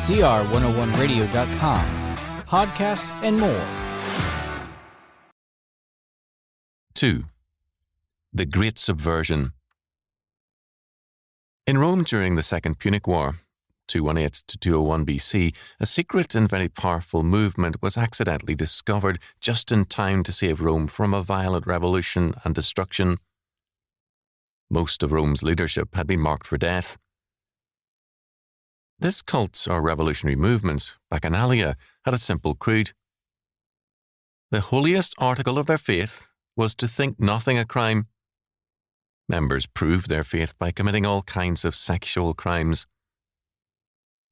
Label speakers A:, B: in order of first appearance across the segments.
A: cr101radio.com, podcasts, and more.
B: 2. The Great Subversion. In Rome during the Second Punic War, 218 to 201 BC, a secret and very powerful movement was accidentally discovered just in time to save Rome from a violent revolution and destruction. Most of Rome's leadership had been marked for death. This cult or revolutionary movement, Bacchanalia, had a simple creed. The holiest article of their faith was to think nothing a crime. Members proved their faith by committing all kinds of sexual crimes.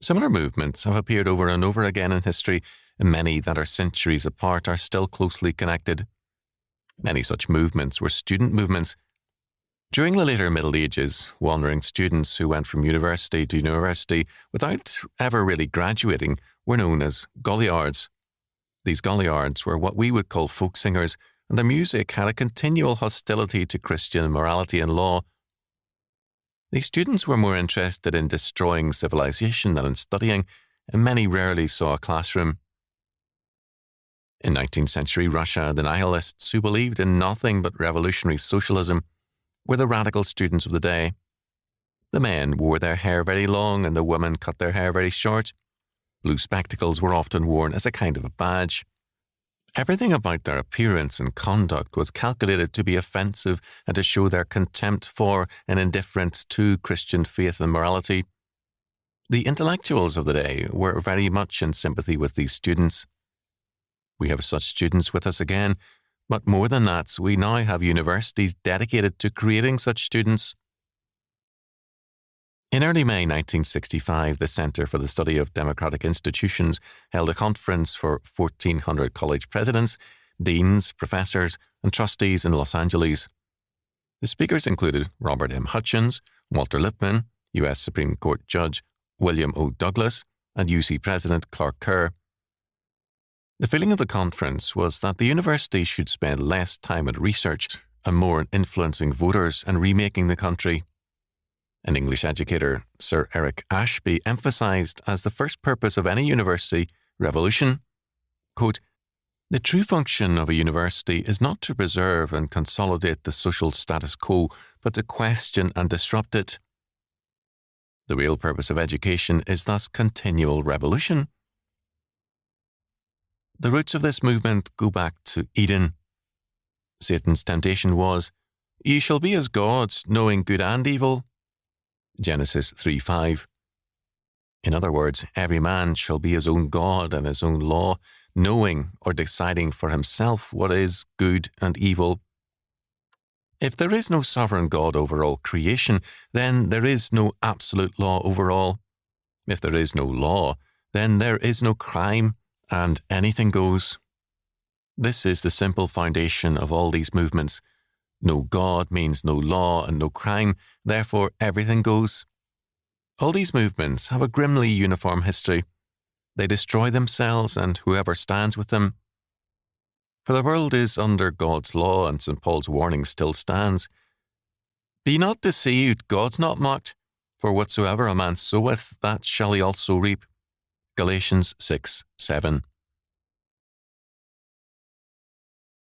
B: Similar movements have appeared over and over again in history, and many that are centuries apart are still closely connected. Many such movements were student movements. During the later Middle Ages, wandering students who went from university to university without ever really graduating were known as Goliards. These Goliards were what we would call folk singers, and their music had a continual hostility to Christian morality and law. These students were more interested in destroying civilization than in studying, and many rarely saw a classroom. In 19th century Russia, the nihilists who believed in nothing but revolutionary socialism were the radical students of the day. The men wore their hair very long and the women cut their hair very short. Blue spectacles were often worn as a kind of a badge. Everything about their appearance and conduct was calculated to be offensive and to show their contempt for and indifference to Christian faith and morality. The intellectuals of the day were very much in sympathy with these students. We have such students with us again, but more than that, we now have universities dedicated to creating such students. In early May 1965, the Centre for the Study of Democratic Institutions held a conference for 1,400 college presidents, deans, professors, and trustees in Los Angeles. The speakers included Robert M. Hutchins, Walter Lippmann, U.S. Supreme Court Judge William O. Douglas, and UC President Clark Kerr. The feeling of the conference was that the university should spend less time at research and more on influencing voters and remaking the country. An English educator, Sir Eric Ashby, emphasised as the first purpose of any university revolution, quote, "The true function of a university is not to preserve and consolidate the social status quo, but to question and disrupt it. The real purpose of education is thus continual revolution." The roots of this movement go back to Eden. Satan's temptation was, "Ye shall be as gods, knowing good and evil." Genesis 3:5. In other words, every man shall be his own God and his own law, knowing or deciding for himself what is good and evil. If there is no sovereign God over all creation, then there is no absolute law over all. If there is no law, then there is no crime, and anything goes. This is the simple foundation of all these movements. No God means no law and no crime, therefore everything goes. All these movements have a grimly uniform history. They destroy themselves and whoever stands with them. For the world is under God's law, and St. Paul's warning still stands. Be not deceived, God's not mocked, for whatsoever a man soweth, that shall he also reap. Galatians 6:7.